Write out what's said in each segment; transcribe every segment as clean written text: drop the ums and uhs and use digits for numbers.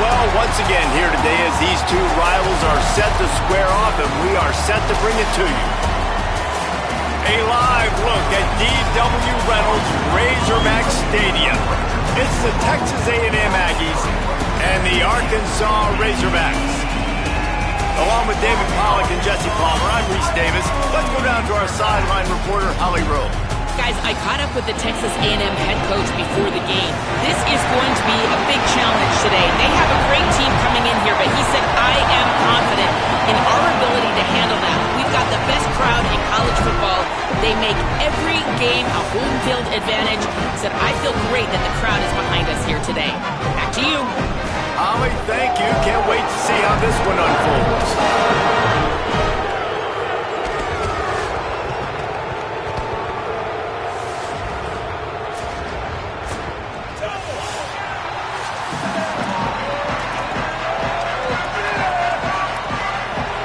Well, once again here today as these two rivals are set to square off, and we are set to bring it to you. A live look at D.W. Reynolds Razorback Stadium. It's the Texas A&M Aggies and the Arkansas Razorbacks. Along with David Pollack and Jesse Palmer, I'm Reese Davis. Let's go down to our sideline reporter, Holly Rowe. Guys, I caught up with the Texas A&M head coach before the game. This is going to be a big challenge today. They have a great team coming in here, but he said, I am confident in our ability to handle that. We've got the best crowd in college football. They make every game a home field advantage. He said, I feel great that the crowd is behind us here today. Back to you. Holly, thank you. Can't wait to see how this one unfolds.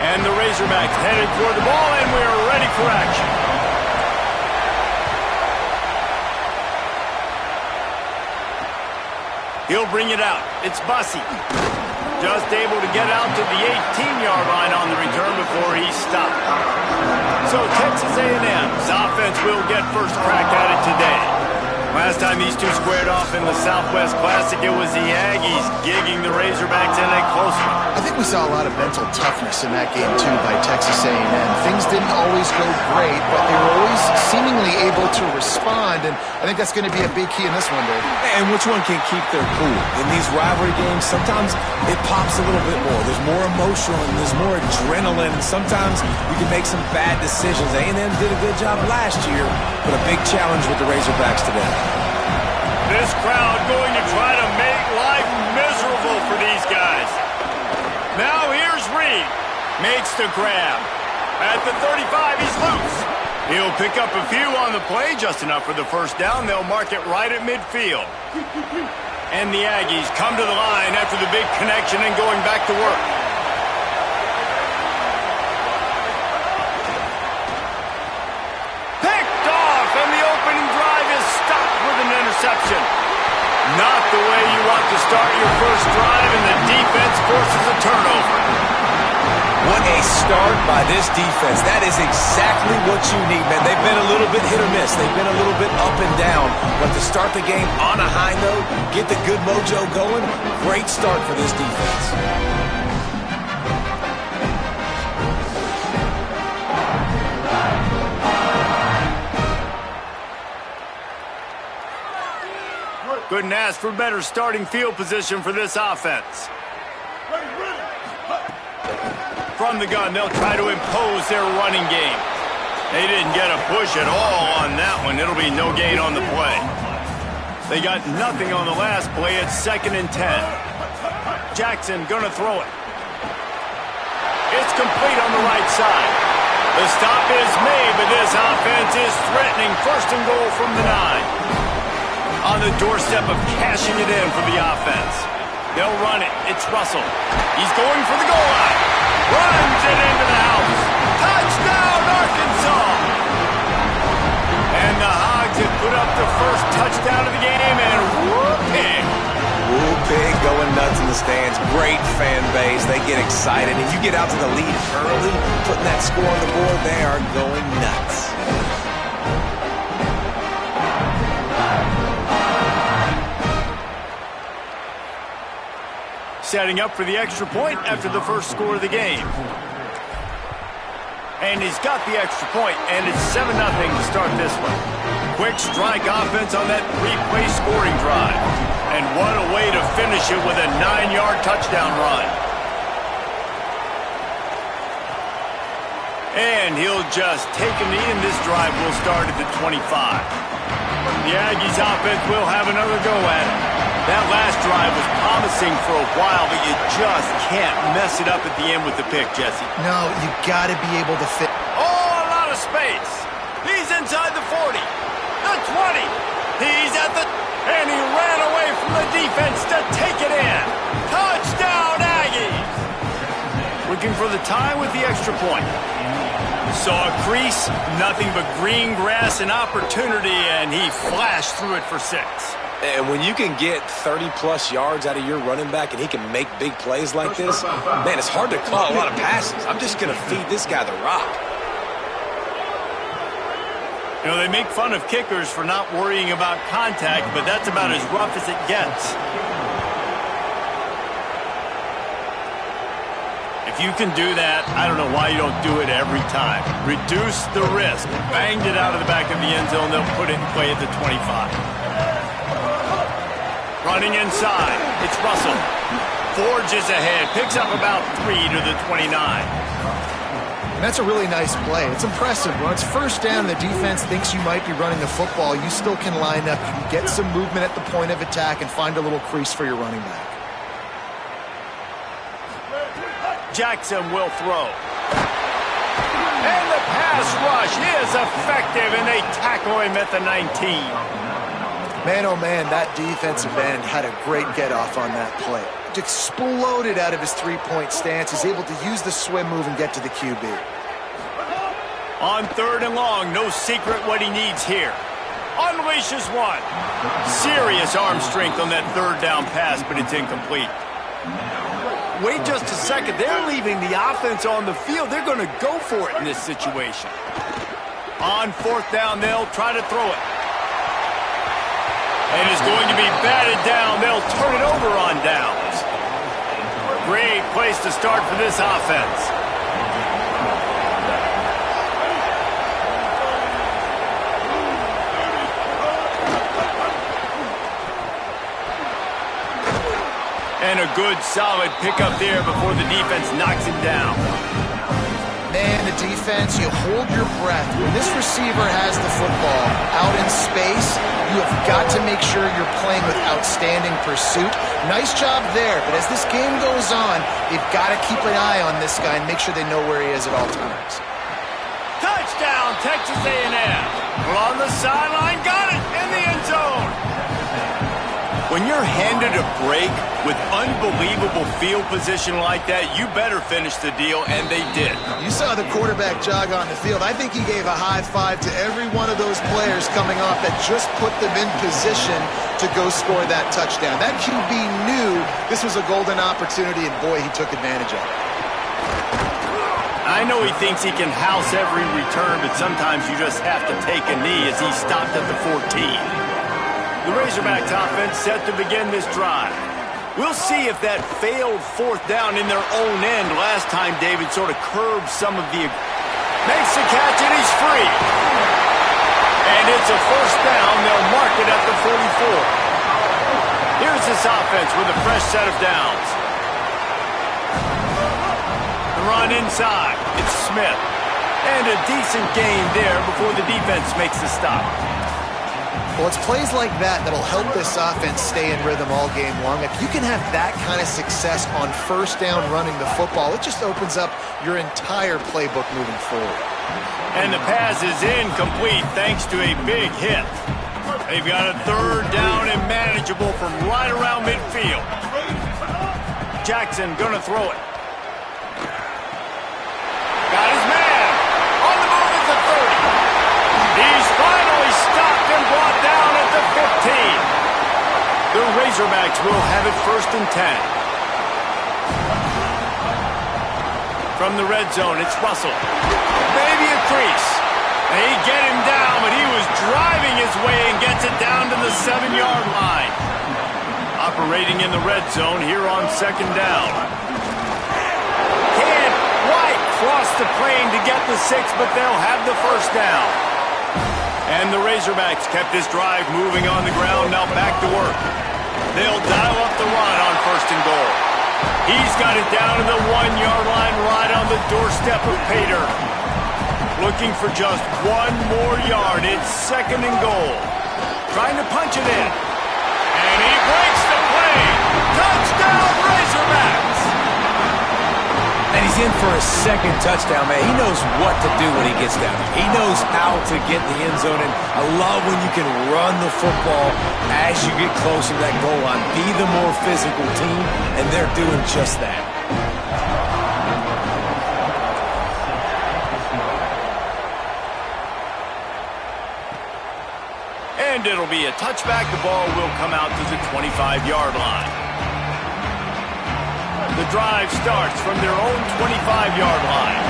And the Razorbacks headed toward the ball, and we are ready for action. He'll bring it out. It's Bussey. Just able to get out to the 18-yard line on the return before he stopped. So Texas A&M's offense will get first crack at it today. Last time these two squared off in the Southwest Classic, it was the Aggies gigging the Razorbacks in a close one. I think we saw a lot of mental toughness in that game, too, by Texas A&M. Things didn't always go great, but they were always seemingly able to respond, and I think that's going to be a big key in this one, Dave. And which one can keep their cool? In these rivalry games, sometimes it pops a little bit more. There's more emotion, and there's more adrenaline, and sometimes you can make some bad decisions. A&M did a good job last year, but a big challenge with the Razorbacks today. This crowd going to try to make life miserable for these guys. Now here's Reed. Makes the grab. At the 35, he's loose. He'll pick up a few on the play, just enough for the first down. They'll mark it right at midfield. And the Aggies come to the line after the big connection and going back to work. Picked off, and the opening drive is stopped with an interception. Not the way you want to start your first drive, and the defense forces a turnover. What a start by this defense. That is exactly what you need, man. They've been a little bit hit or miss. They've been a little bit up and down. But to start the game on a high note, get the good mojo going, great start for this defense. Couldn't ask for better starting field position for this offense. From the gun, they'll try to impose their running game. They didn't get a push at all on that one. It'll be no gain on the play. They got nothing on the last play. It's 2nd and 10. Jackson gonna throw it. It's complete on the right side. The stop is made, but this offense is threatening. 1st and goal from the 9. On the doorstep of cashing it in for the offense. They'll run it. It's Russell. He's going for the goal line. Runs it into the house. Touchdown, Arkansas! And the Hogs have put up the first touchdown of the game, and whooping. Whooping, going nuts in the stands. Great fan base. They get excited. If you get out to the lead early, putting that score on the board, they are going nuts. Setting up for the extra point after the first score of the game. And he's got the extra point, and it's 7-0 to start this one. Quick strike offense on that 3-play scoring drive. And what a way to finish it with a 9-yard touchdown run. And he'll just take a knee, and this drive will start at the 25. The Aggies offense will have another go at it. That last drive was promising for a while, but you just can't mess it up at the end with the pick, Jesse. No, you got to be able to fit. Oh, a lot of space. He's inside the 40, the 20. He's at the... And he ran away from the defense to take it in. Touchdown, Aggies. Looking for the tie with the extra point. Saw a crease, nothing but green grass and opportunity, and he flashed through it for 6. And when you can get 30-plus yards out of your running back and he can make big plays like this, man, it's hard to call a lot of passes. I'm just going to feed this guy the rock. You know, they make fun of kickers for not worrying about contact, but that's about as rough as it gets. If you can do that, I don't know why you don't do it every time. Reduce the risk. Banged it out of the back of the end zone. They'll put it in play at the 25. Running inside. It's Russell. Forges ahead. Picks up about 3 to the 29. And that's a really nice play. It's impressive. When it's first down, the defense thinks you might be running the football. You still can line up. You can get some movement at the point of attack and find a little crease for your running back. Jackson will throw. And the pass rush is effective, and they tackle him at the 19. Man, oh man, that defensive end had a great get-off on that play. It exploded out of his three-point stance. He's able to use the swim move and get to the QB. On 3rd and long, no secret what he needs here. Unleashes one. Serious arm strength on that 3rd down pass, but it's incomplete. Wait just a second. They're leaving the offense on the field. They're going to go for it in this situation. On 4th down, they'll try to throw it. And it's going to be batted down. They'll turn it over on downs. Great place to start for this offense. And a good, solid pickup there before the defense knocks him down. Man, the defense, you hold your breath. When this receiver has the football out in space, you have got to make sure you're playing with outstanding pursuit. Nice job there, but as this game goes on, they've got to keep an eye on this guy and make sure they know where he is at all times. Touchdown, Texas A&M. Well, on the sideline, got it in the end zone. When you're handed a break with unbelievable field position like that, you better finish the deal, and they did. You saw the quarterback jog on the field. I think he gave a high five to every one of those players coming off that just put them in position to go score that touchdown. That QB knew this was a golden opportunity, and boy, he took advantage of it. I know he thinks he can house every return, but sometimes you just have to take a knee as he stopped at the 14. The Razorbacks offense set to begin this drive. We'll see if that failed 4th down in their own end last time David sort of curbed some of the... Makes the catch and he's free. And it's a 1st down. They'll mark it at the 44. Here's this offense with a fresh set of downs. The run inside. It's Smith. And a decent gain there before the defense makes the stop. Well, it's plays like that that'll help this offense stay in rhythm all game long. If you can have that kind of success on 1st down running the football, it just opens up your entire playbook moving forward. And the pass is incomplete thanks to a big hit. They've got a 3rd down and manageable from right around midfield. Jackson gonna throw it. Got his man. On the move at the 30. He's finally stopped and brought down at the 15. The Razorbacks will have it 1st and 10. From the red zone, it's Russell. Maybe a crease. They get him down, but he was driving his way and gets it down to the 7-yard line. Operating in the red zone here on 2nd down. Can't quite cross the plane to get the 6, but they'll have the 1st down. And the Razorbacks kept this drive moving on the ground, now back to work. They'll dial up the run on 1st and goal. He's got it down to the 1-yard line right on the doorstep of Pater. Looking for just 1 more yard. It's 2nd and goal. Trying to punch it in. And he breaks the play. Touchdown, Razorbacks! And he's in for a 2nd touchdown, man. He knows what to do when he gets down. He knows how to get in the end zone, and I love when you can run the football as you get closer to that goal line. Be the more physical team, and they're doing just that. And it'll be a touchback. The ball will come out to the 25-yard line. The drive starts from their own 25-yard line.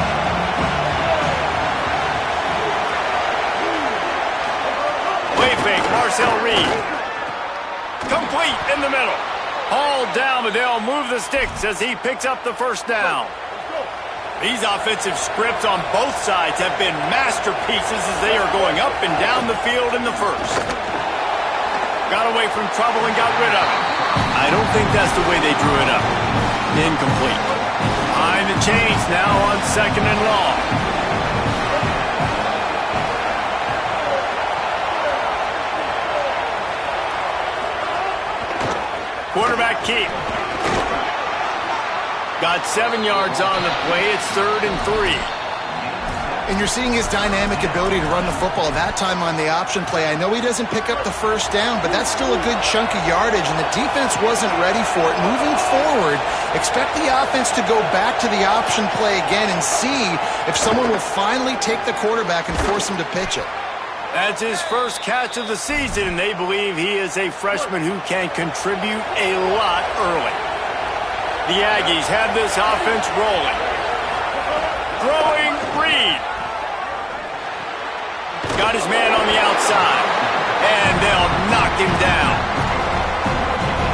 Play fake, Marcel Reed. Complete in the middle. Hauled down, but they'll move the sticks as he picks up the first down. These offensive scripts on both sides have been masterpieces as they are going up and down the field in the first. Got away from trouble and got rid of it. I don't think that's the way they drew it up. Incomplete. Behind the chains now on 2nd and long. Quarterback keep. Got 7 yards on the play. It's 3rd and 3. And you're seeing his dynamic ability to run the football. That time on the option play, I know he doesn't pick up the first down, but that's still a good chunk of yardage, and the defense wasn't ready for it. Moving forward, expect the offense to go back to the option play again and see if someone will finally take the quarterback and force him to pitch it. That's his first catch of the season, and they believe he is a freshman who can contribute a lot early. The Aggies have this offense rolling. Throwing Reed. Got his man on the outside, and they'll knock him down.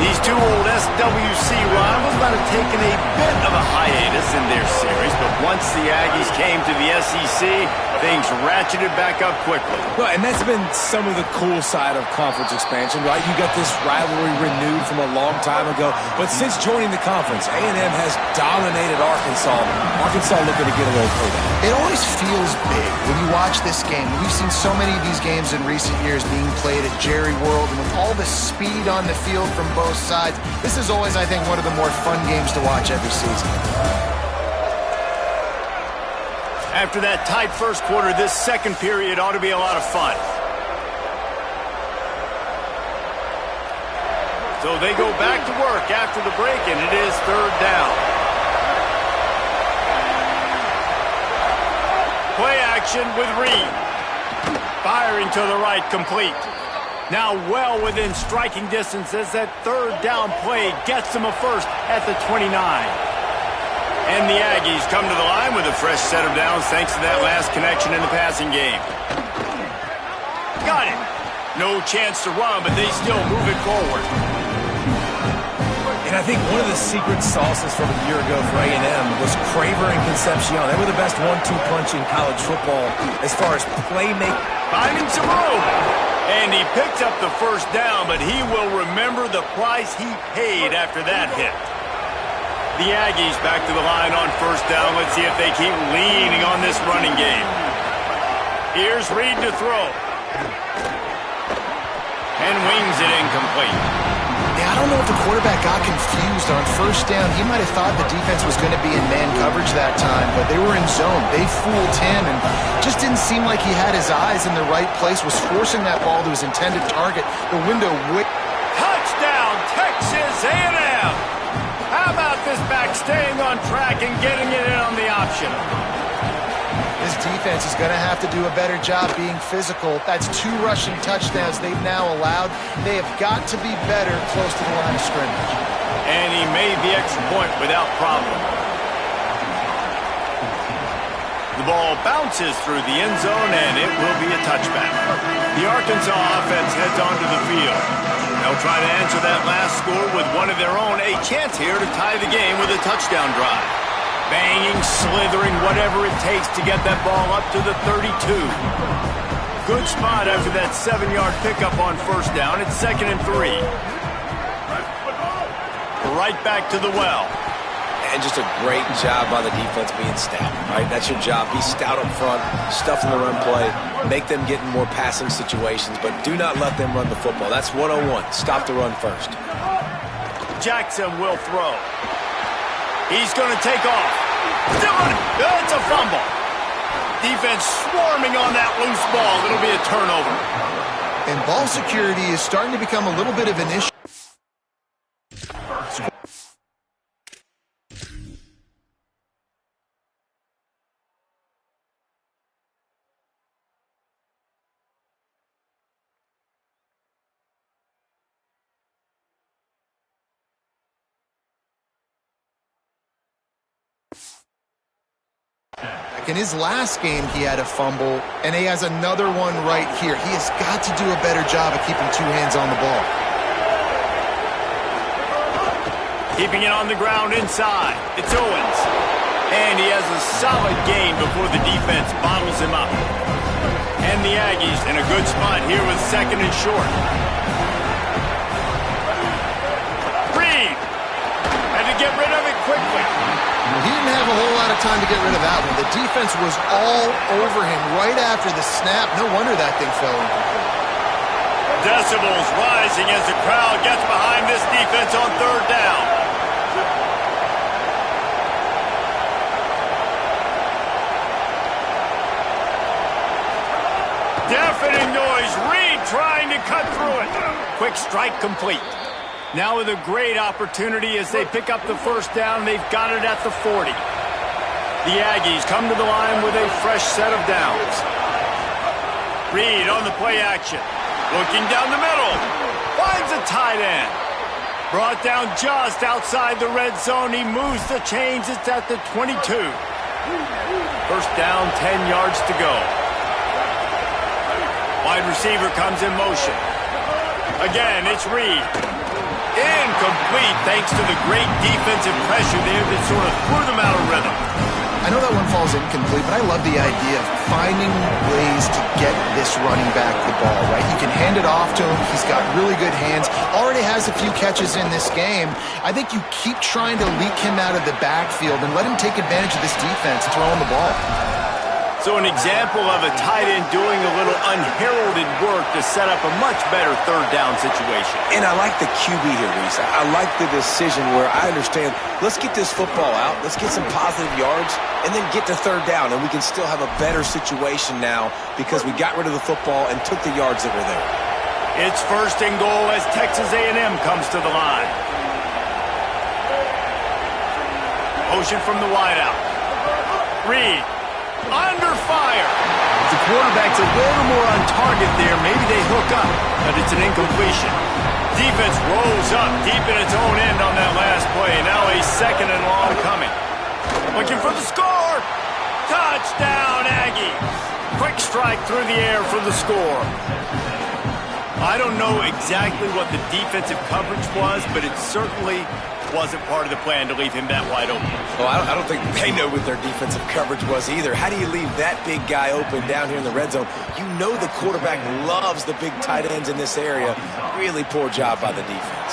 These two old SWC rivals might have taken a bit of a hiatus in their series, but once the Aggies came to the SEC, things ratcheted back up quickly. Well, and that's been some of the cool side of conference expansion, right? You got this rivalry renewed from a long time ago, but since joining the conference, A&M has dominated Arkansas. Arkansas looking to get a little payback. It always feels big when you watch this game. We've seen so many of these games in recent years being played at Jerry World, and with all the speed on the field from both sides, this is always, I think, one of the more fun games to watch every season. After that tight first quarter, this second period ought to be a lot of fun. So they go back to work after the break, and it is 3rd down. Play action with Reed. Firing to the right, complete. Now well within striking distance as that 3rd down play gets them a first at the 29. And the Aggies come to the line with a fresh set of downs thanks to that last connection in the passing game. Got it. No chance to run, but they still move it forward. And I think one of the secret sauces from a year ago for A&M was Craver and Concepcion. They were the best 1-2 punch in college football as far as playmaking. Finding some room. And he picked up the first down, but he will remember the price he paid after that hit. The Aggies back to the line on 1st down. Let's see if they keep leaning on this running game. Here's Reed to throw. And wings it incomplete. Yeah, I don't know if the quarterback got confused on 1st down. He might have thought the defense was going to be in man coverage that time, but they were in zone. They fooled him and just didn't seem like he had his eyes in the right place, was forcing that ball to his intended target. The window... Touchdown, Texas A&M! How about this back staying on track and getting it in on the option? This defense is going to have to do a better job being physical. That's 2 rushing touchdowns they've now allowed. They have got to be better close to the line of scrimmage. And he made the extra point without problem. The ball bounces through the end zone, and it will be a touchback. The Arkansas offense heads onto the field. They'll try to answer that last score with one of their own. A chance here to tie the game with a touchdown drive. Banging, slithering, whatever it takes to get that ball up to the 32. Good spot after that 7-yard pickup on 1st down. It's 2nd and 3. Right back to the well. And just a great job by the defense being stout, right? That's your job. Be stout up front, stuff in the run play, make them get in more passing situations, but do not let them run the football. That's 101. Stop the run first. Jackson will throw. He's going to take off. Still running. It's a fumble. Defense swarming on that loose ball. It'll be a turnover. And ball security is starting to become a little bit of an issue. quarterback. In his last game, he had a fumble, and he has another one right here. He has got to do a better job of keeping two hands on the ball. Keeping it on the ground inside. It's Owens. And he has a solid gain before the defense bottles him up. And the Aggies in a good spot here with second and short. Reed had to get rid of it quickly. He didn't have a whole lot of time to get rid of that one. The defense was all over him right after the snap. No wonder that thing fell incomplete. Decibels rising as the crowd gets behind this defense on third down. Deafening noise. Reed trying to cut through it. Quick strike complete. Now with a great opportunity as they pick up the first down. They've got it at the 40. The Aggies come to the line with a fresh set of downs. Reed on the play action. Looking down the middle. Finds a tight end. Brought down just outside the red zone. He moves the chains. It's at the 22. First down, 10 yards to go. Wide receiver comes in motion. Again, it's Reed. Incomplete thanks to the great defensive pressure there that sort of threw them out of rhythm. I know that one falls incomplete, but I love the idea of finding ways to get this running back the ball, right? You can hand it off to him. He's got really good hands. Already has a few catches in this game. I think you keep trying to leak him out of the backfield and let him take advantage of this defense and throw him the ball. So an example of a tight end doing a little unheralded work to set up a much better third down situation. And I like the QB here, Reese. I like the decision where I understand, let's get this football out, let's get some positive yards, and then get to third down, and we can still have a better situation now because we got rid of the football and took the yards that were there. It's first and goal as Texas A&M comes to the line. Motion from the wideout. Reed. Under fire. The quarterback's a little more on target there. Maybe they hook up, but it's an incompletion. Defense rolls up deep in its own end on that last play. Now a second and long coming. Looking for the score. Touchdown, Aggies. Quick strike through the air for the score. I don't know exactly what the defensive coverage was, but it certainly wasn't part of the plan to leave him that wide open. Well, I don't think they know what their defensive coverage was either. How do you leave that big guy open down here in the red zone? You know the quarterback loves the big tight ends in this area. Really poor job by the defense.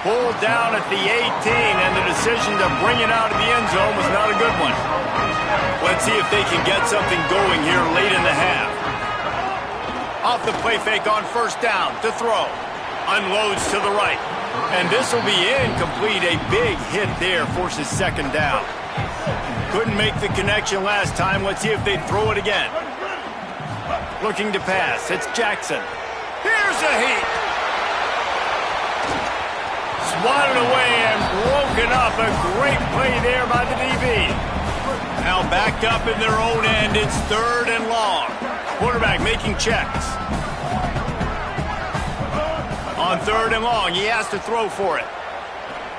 Pulled down at the 18, and the decision to bring it out of the end zone was not a good one. Let's see if they can get something going here late in the half. Off the play fake on first down to throw. Unloads to the right. And this will be incomplete. A big hit there forces second down. Couldn't make the connection last time. Let's see if they throw it again. Looking to pass. It's Jackson. Here's a heat. Swatted away and broken up. A great play there by the DB. Now backed up in their own end. It's third and long. Quarterback making checks. On third and long, he has to throw for it.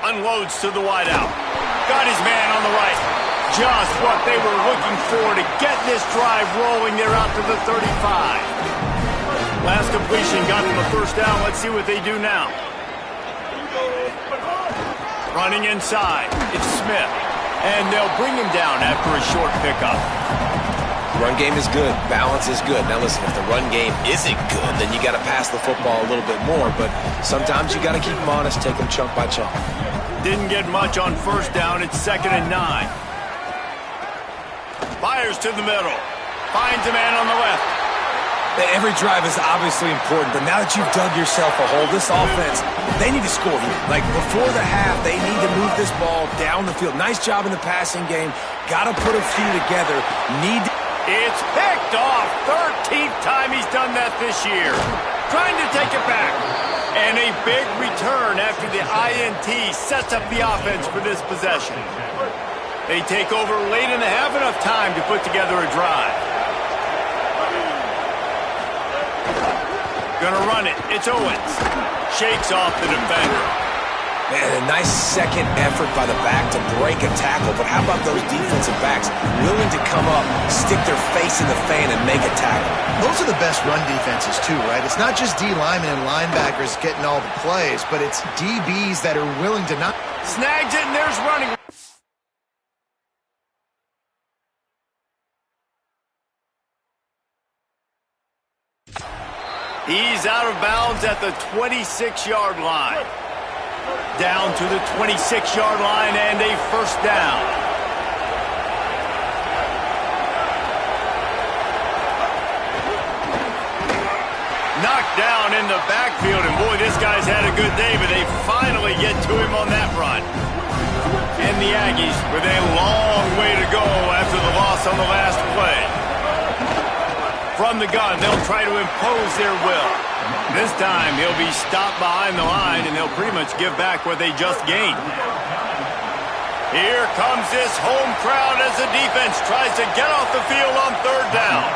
Unloads to the wideout. Got his man on the right. Just what they were looking for to get this drive rolling. They're out to the 35. Last completion got them a first down. Let's see what they do now. Running inside. It's Smith. And they'll bring him down after a short pickup. Run game is good. Balance is good. Now listen, if the run game isn't good, then you got to pass the football a little bit more. But sometimes you got to keep them honest, take them chunk by chunk. Didn't get much on first down. It's 2nd and 9. Fires to the middle. Finds a man on the left. Every drive is obviously important, but now that you've dug yourself a hole, this offense, they need to score here. Like before the half, they need to move this ball down the field. Nice job in the passing game. Got to put a few together. It's picked off. 13th time he's done that this year. Trying to take it back. And a big return after the INT sets up the offense for this possession. They take over late in the half, enough time to put together a drive. Gonna run it. It's Owens. Shakes off the defender. And a nice second effort by the back to break a tackle. But how about those defensive backs willing to come up, stick their face in the fan, and make a tackle? Those are the best run defenses, too, right? It's not just D linemen and linebackers getting all the plays, but it's DBs that are willing to not... Snags it, and there's running. He's out of bounds at the 26-yard line. Down to the 26-yard line and a first down. Knocked down in the backfield, and boy, this guy's had a good day, but they finally get to him on that run. And the Aggies with a long way to go after the loss on the last play. From the gun, they'll try to impose their will. This time, he'll be stopped behind the line, and they'll pretty much give back what they just gained. Here comes this home crowd as the defense tries to get off the field on third down.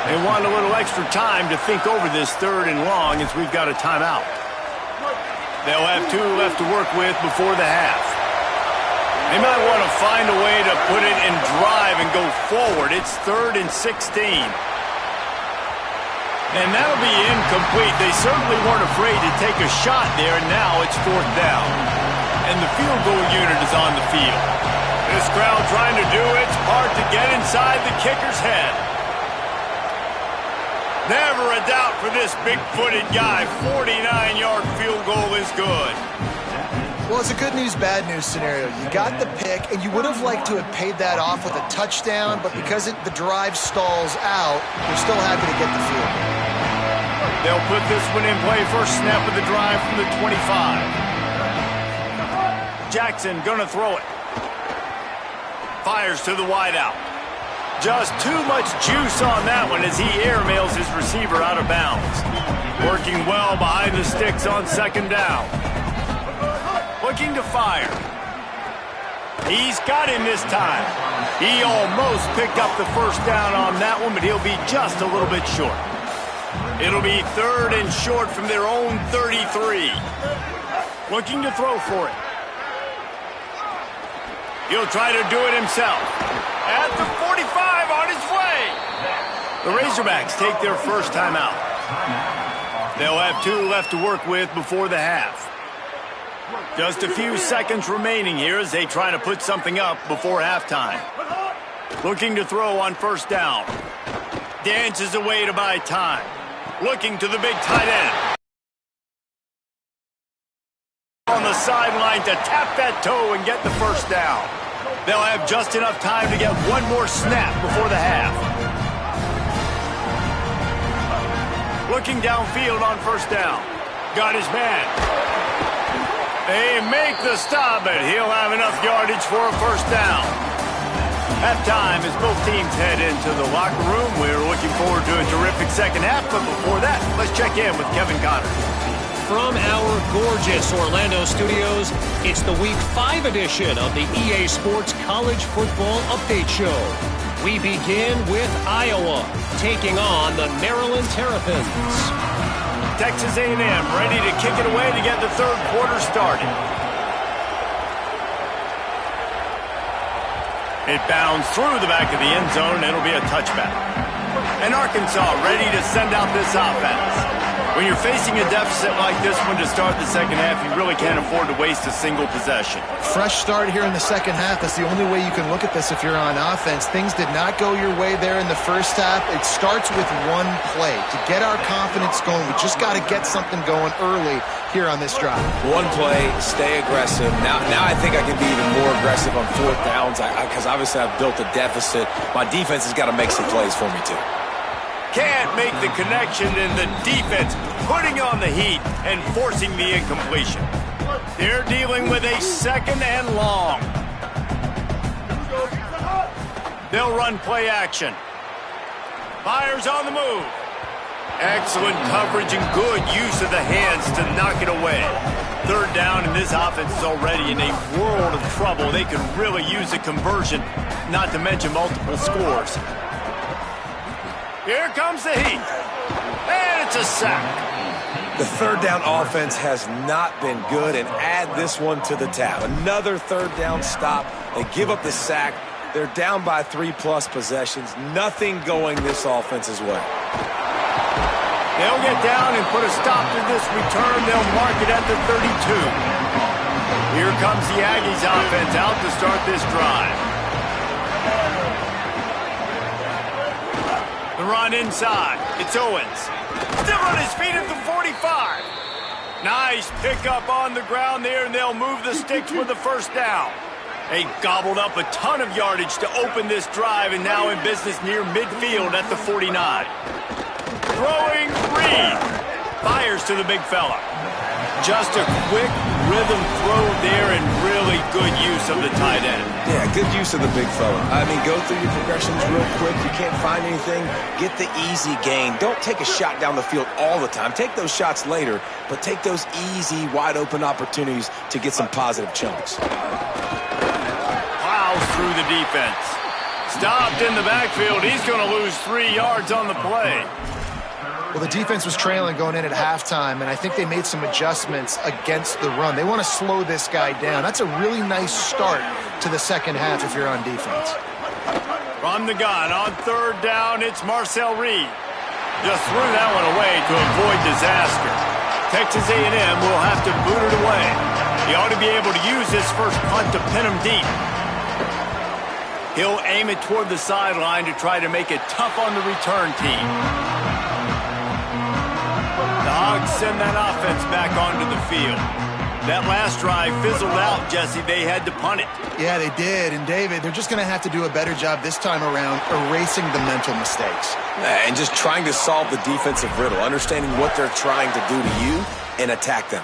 They want a little extra time to think over this third and long as we've got a timeout. They'll have 2 left to work with before the half. They might want to find a way to put it in drive and go forward. It's 3rd and 16. And that'll be incomplete. They certainly weren't afraid to take a shot there, and now it's 4th down. And the field goal unit is on the field. This crowd trying to do its part to get inside the kicker's head. Never a doubt for this big-footed guy. 49-yard field goal is good. Well, it's a good news, bad news scenario. You got the pick, and you would have liked to have paid that off with a touchdown, but because the drive stalls out, you're still happy to get the field goal. They'll put this one in play. First snap of the drive from the 25. Jackson gonna throw it. Fires to the wideout. Just too much juice on that one as he airmails his receiver out of bounds. Working well behind the sticks on second down. Looking to fire. He's got him this time. He almost picked up the first down on that one, but he'll be just a little bit short. It'll be 3rd and short from their own 33. Looking to throw for it. He'll try to do it himself. At the 45 on his way. The Razorbacks take their first time out. They'll have 2 left to work with before the half. Just a few seconds remaining here as they try to put something up before halftime. Looking to throw on first down. Dances away to buy time. Looking to the big tight end. On the sideline to tap that toe and get the first down. They'll have just enough time to get one more snap before the half. Looking downfield on first down. Got his man. They make the stop, but he'll have enough yardage for a first down. Halftime as both teams head into the locker room. We're looking forward to a terrific second half, but before that, let's check in with Kevin Connor. From our gorgeous Orlando studios, it's the Week 5 edition of the EA Sports College Football Update Show. We begin with Iowa, taking on the Maryland Terrapins. Texas A&M ready to kick it away to get the third quarter started. It bounds through the back of the end zone, and it'll be a touchback. And Arkansas ready to send out this offense. When you're facing a deficit like this one to start the second half, you really can't afford to waste a single possession. Fresh start here in the second half. That's the only way you can look at this if you're on offense. Things did not go your way there in the first half. It starts with one play. To get our confidence going, we just got to get something going early here on this drive. One play, stay aggressive. Now I think I can be even more aggressive on 4th downs because obviously I've built a deficit. My defense has got to make some plays for me too. Can't make the connection, and the defense putting on the heat and forcing the incompletion. They're dealing with a second and long. They'll run play action. Fires on the move. Excellent coverage and good use of the hands to knock it away. Third down, and this offense is already in a world of trouble. They could really use a conversion, not to mention multiple scores. Here comes the heat. And it's a sack. The third down offense has not been good, and add this one to the tab. Another third down stop. They give up the sack. They're down by 3+ possessions. Nothing going this offense's way. They'll get down and put a stop to this return. They'll mark it at the 32. Here comes the Aggies offense out to start this drive. The run inside. It's Owens. Still on his feet at the 45. Nice pickup on the ground there, and they'll move the sticks with the first down. They gobbled up a ton of yardage to open this drive, and now in business near midfield at the 49. Throwing Reed. Fires to the big fella. Just a quick rhythm throw there and really good use of the tight end. Yeah, good use of the big fella. I mean, go through your progressions real quick. You can't find anything. Get the easy gain. Don't take a shot down the field all the time. Take those shots later, but take those easy, wide-open opportunities to get some positive chunks. Plows through the defense. Stopped in the backfield. He's going to lose 3 yards on the play. Well, the defense was trailing going in at halftime, and I think they made some adjustments against the run. They want to slow this guy down. That's a really nice start to the second half if you're on defense. From the gun, on third down, it's Marcel Reed. Just threw that one away to avoid disaster. Texas A&M will have to boot it away. He ought to be able to use his first punt to pin him deep. He'll aim it toward the sideline to try to make it tough on the return team. The Hogs send that offense back onto the field. That last drive fizzled out, Jesse. They had to punt it. Yeah, they did. And, David, they're just going to have to do a better job this time around erasing the mental mistakes. And just trying to solve the defensive riddle, understanding what they're trying to do to you and attack them.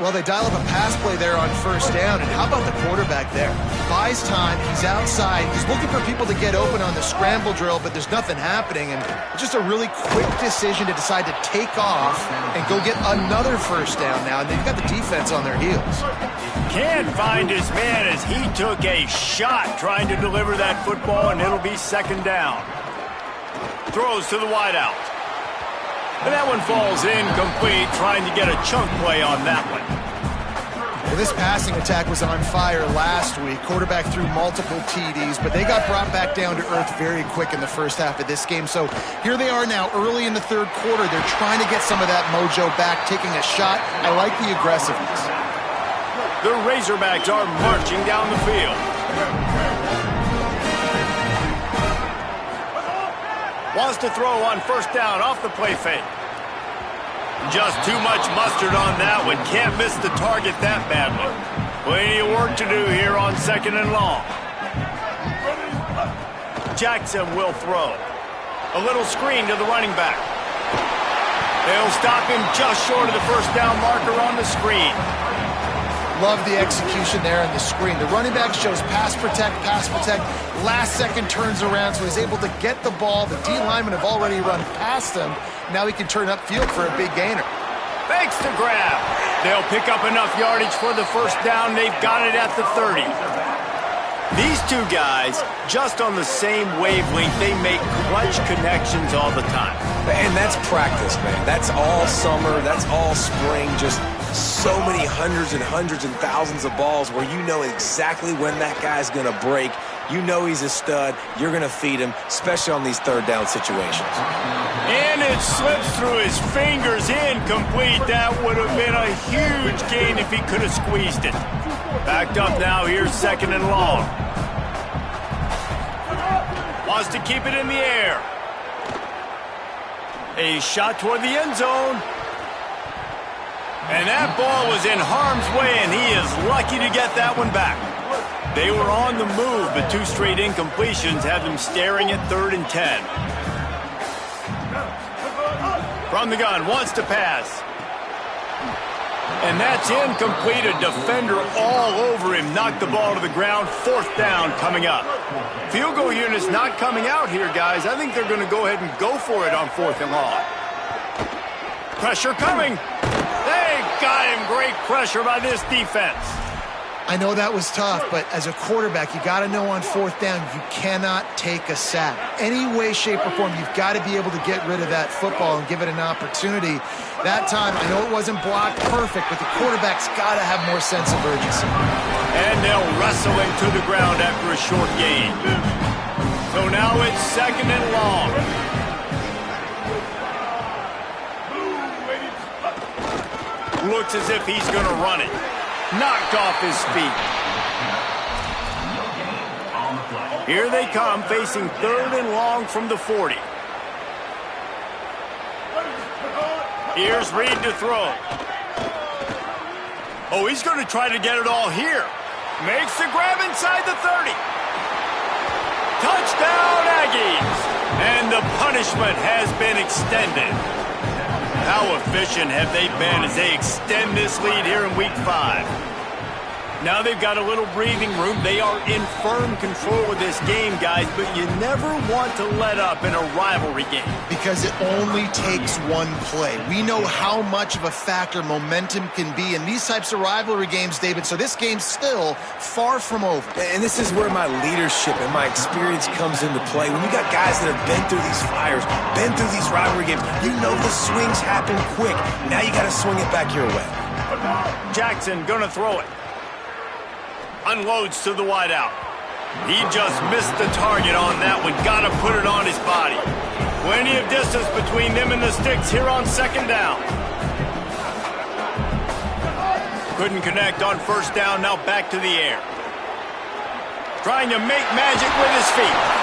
Well, they dial up a pass play there on first down, and how about the quarterback there? Buys time, he's outside, he's looking for people to get open on the scramble drill, but there's nothing happening, and just a really quick decision to decide to take off and go get another first down now, and they've got the defense on their heels. Can't find his man as he took a shot trying to deliver that football, and it'll be second down. Throws to the wideout. And that one falls incomplete, trying to get a chunk play on that one. Well, this passing attack was on fire last week. Quarterback threw multiple TDs, but they got brought back down to earth very quick in the first half of this game. So here they are now early in the third quarter. They're trying to get some of that mojo back, taking a shot. I like the aggressiveness. The Razorbacks are marching down the field. Wants to throw on first down off the play fake. Just too much mustard on that one. Can't miss the target that badly. Plenty of work to do here on second and long. Jackson will throw. A little screen to the running back. They'll stop him just short of the first down marker on the screen. Love the execution there on the screen. The running back shows pass protect, last second turns around, so he's able to get the ball. The D linemen have already run past him. Now he can turn upfield for a big gainer. Fakes the grab. They'll pick up enough yardage for the first down. They've got it at the 30. These two guys, just on the same wavelength, they make clutch connections all the time. And that's practice, man. That's all summer. That's all spring. Just so many hundreds and thousands of balls where you know exactly when that guy's going to break. You know he's a stud. You're going to feed him, especially on these third down situations. And it slips through his fingers, incomplete. That would have been a huge gain if he could have squeezed it. Backed up now, here's second and long. Wants to keep it in the air. A shot toward the end zone. And that ball was in harm's way, and he is lucky to get that one back. They were on the move, but two straight incompletions had them staring at 3rd and 10. From the gun, wants to pass. And that's incomplete. A defender all over him. Knocked the ball to the ground. 4th down coming up. Field goal unit's not coming out here, guys. I think they're going to go ahead and go for it on 4th and long. Pressure coming. They got him. Great pressure by this defense. I know that was tough, but as a quarterback, you got to know on fourth down, you cannot take a sack. Any way, shape, or form, you've got to be able to get rid of that football and give it an opportunity. That time, I know it wasn't blocked perfect, but the quarterback's got to have more sense of urgency. And they'll wrestle him to the ground after a short gain. So now it's 2nd and long. Looks as if he's going to run it. Knocked off his feet. Here they come, facing 3rd and long from the 40. Here's Reed to throw. Oh, he's going to try to get it all here. Makes the grab inside the 30. Touchdown, Aggies! And the punishment has been extended. How efficient have they been as they extend this lead here in Week 5? Now they've got a little breathing room. They are in firm control of this game, guys, but you never want to let up in a rivalry game. Because it only takes one play. We know how much of a factor momentum can be in these types of rivalry games, David, so this game's still far from over. And this is where my leadership and my experience comes into play. When you got guys that have been through these fires, been through these rivalry games, you know the swings happen quick. Now you got to swing it back your way. Jackson gonna throw it. Unloads to the wideout. He just missed the target on that one. Got to put it on his body. Plenty of distance between them and the sticks here on 2nd down. Couldn't connect on 1st down. Now back to the air. Trying to make magic with his feet.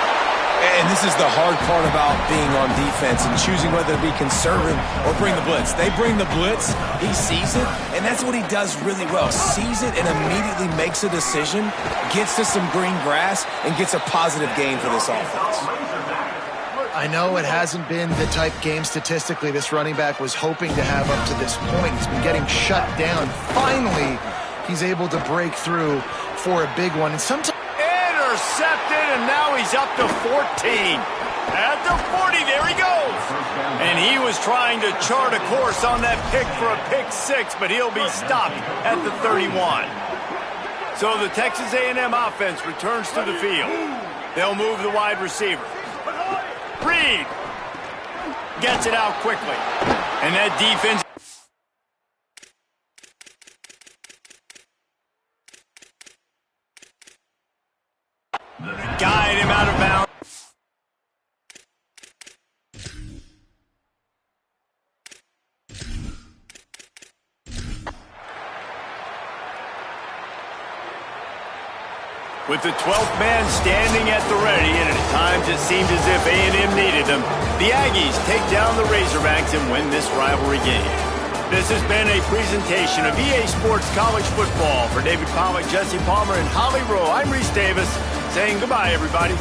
And this is the hard part about being on defense and choosing whether to be conservative or bring the blitz. They bring the blitz, he sees it, and that's what he does really well. Sees it and immediately makes a decision, gets to some green grass, and gets a positive gain for this offense. I know it hasn't been the type game statistically this running back was hoping to have up to this point. He's been getting shut down. Finally, he's able to break through for a big one. And sometimes intercepted, and now he's up to 14. At the 40, there he goes. And he was trying to chart a course on that pick for a pick 6, but he'll be stopped at the 31. So the Texas A&M offense returns to the field. They'll move the wide receiver. Reed gets it out quickly. And that defense guide him out of bounds. With the 12th man standing at the ready, and at times it seemed as if A&M needed them, the Aggies take down the Razorbacks and win this rivalry game. This has been a presentation of EA Sports College Football. For David Pollack, Jesse Palmer, and Holly Rowe, I'm Reese Davis, saying goodbye, everybody.